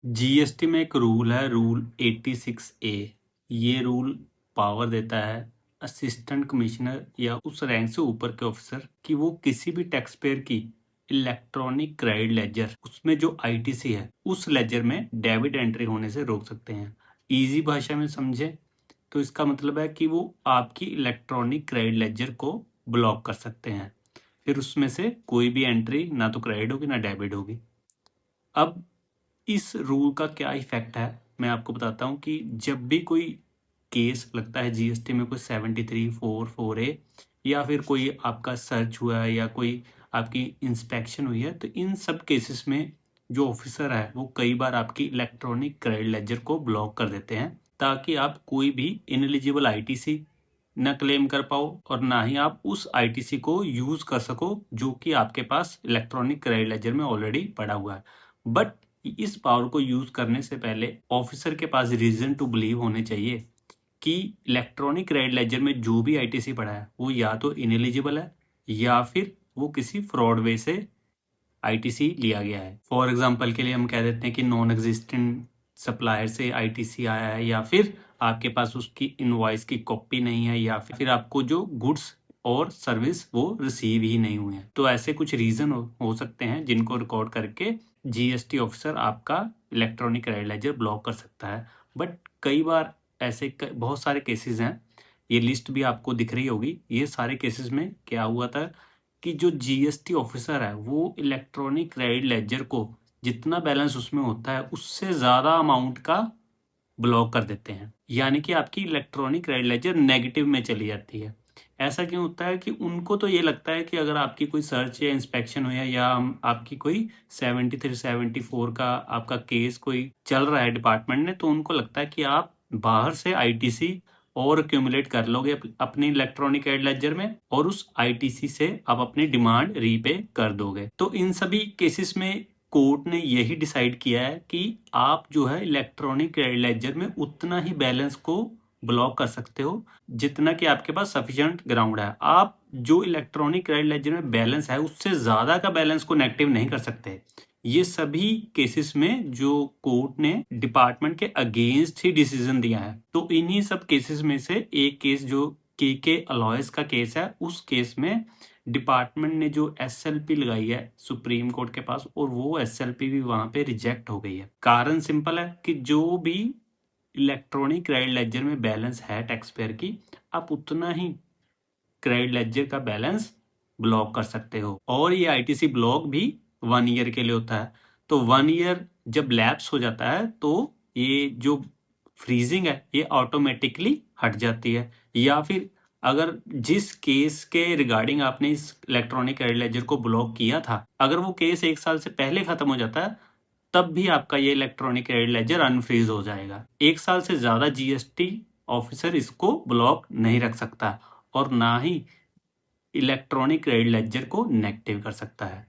GST में एक rule है, रूल 86A। ये रूल पावर देता है असिस्टेंट कमिश्नर या उस रैंक से ऊपर के ऑफिसर कि वो किसी भी टैक्स पेयर की इलेक्ट्रॉनिक क्रेडिट लेजर, उसमें जो आईटीसी है, उस लेजर में डेबिट एंट्री होने से रोक सकते हैं। इजी भाषा में समझे तो इसका मतलब है कि वो आपकी इलेक्ट्रॉनिक क्रेडिट लेजर को ब्लॉक कर सकते हैं। फिर उसमें से कोई भी एंट्री ना तो क्रेडिट होगी ना डेबिट होगी। अब इस रूल का क्या इफेक्ट है मैं आपको बताता हूँ कि जब भी कोई केस लगता है जीएसटी में, कोई 7344A या फिर कोई आपका सर्च हुआ है या कोई आपकी इंस्पेक्शन हुई है, तो इन सब केसेस में जो ऑफिसर है वो कई बार आपकी इलेक्ट्रॉनिक क्रेडिट लेजर को ब्लॉक कर देते हैं, ताकि आप कोई भी इनएलिजिबल आईटीसी न क्लेम कर पाओ और ना ही आप उस आईटीसी को यूज कर सको जो कि आपके पास इलेक्ट्रॉनिक क्रेडिट लेजर में ऑलरेडी पड़ा हुआ है। बट इस पावर को यूज करने से पहले ऑफिसर के पास रीजन टू बिलीव होने चाहिए कि इलेक्ट्रॉनिक क्रेडिट लेजर में जो भी आईटीसी पड़ा है वो या तो इनएलिजिबल है या फिर वो किसी फ्रॉड वे से आईटीसी लिया गया है। फॉर एग्जांपल के लिए हम कह देते हैं कि नॉन एग्जिस्टेंट सप्लायर से आईटीसी आया है, या फिर आपके पास उसकी इनवॉइस की कॉपी नहीं है, या फिर आपको जो गुड्स और सर्विस वो रिसीव ही नहीं हुए हैं। तो ऐसे कुछ रीजन हो सकते हैं जिनको रिकॉर्ड करके जीएसटी ऑफिसर आपका इलेक्ट्रॉनिक क्रेडिट लेजर ब्लॉक कर सकता है। बट कई बार ऐसे बहुत सारे केसेस हैं, ये लिस्ट भी आपको दिख रही होगी। ये सारे केसेस में क्या हुआ था कि जो जीएसटी ऑफिसर है वो इलेक्ट्रॉनिक क्रेडिट लेजर को जितना बैलेंस उसमें होता है उससे ज़्यादा अमाउंट का ब्लॉक कर देते हैं, यानी कि आपकी इलेक्ट्रॉनिक क्रेडिट लेजर नेगेटिव में चली जाती है। ऐसा क्यों होता है कि उनको तो ये लगता है कि अगर आपकी कोई सर्च या इंस्पेक्शन हुई है या आपकी कोई 7374 का आपका केस कोई चल रहा है डिपार्टमेंट ने, तो उनको लगता है कि आप बाहर से आईटीसी और एक्यूमुलेट कर लोगे अपनी इलेक्ट्रॉनिक क्रेडिट लेजर में और उस आईटीसी से आप अपनी डिमांड रीपे कर दोगे। तो इन सभी केसेस में कोर्ट ने यही डिसाइड किया है कि आप जो है इलेक्ट्रॉनिक क्रेडिट लेजर में उतना ही बैलेंस को ब्लॉक कर सकते हो जितना कि आपके पास सफिशिएंट ग्राउंड है। आप जो इलेक्ट्रॉनिक क्रेडिट लेजर में बैलेंस है उससे ज्यादा का बैलेंस को नेगेटिव नहीं कर सकते। ये सभी केसेस में जो कोर्ट ने डिपार्टमेंट के अगेंस्ट ही डिसीजन दिया है। तो इन्हीं सब केसेस में से एक केस जो के अलॉयस का केस है, उस केस में डिपार्टमेंट ने जो एसएलपी लगाई है सुप्रीम कोर्ट के पास, और वो एसएलपी भी वहां पे रिजेक्ट हो गई है। कारण सिंपल है कि जो भी इलेक्ट्रॉनिक क्रेडिट लेजर में बैलेंस है टैक्स पेयर की, आप उतना ही क्रेडिट लेजर का बैलेंस ब्लॉक कर सकते हो। और ये आईटीसी ब्लॉक भी 1 ईयर के लिए होता है। तो 1 ईयर जब लैप्स हो जाता है तो ये जो फ्रीजिंग है ये ऑटोमेटिकली हट जाती है। या फिर अगर जिस केस के रिगार्डिंग आपने इस इलेक्ट्रॉनिक क्रेडिट लेजर को ब्लॉक किया था, अगर वो केस 1 साल से पहले खत्म हो जाता है, तब भी आपका ये इलेक्ट्रॉनिक क्रेडिट लेजर अनफ्रीज हो जाएगा। 1 साल से ज्यादा जीएसटी ऑफिसर इसको ब्लॉक नहीं रख सकता और ना ही इलेक्ट्रॉनिक क्रेडिट लेजर को नेगेटिव कर सकता है।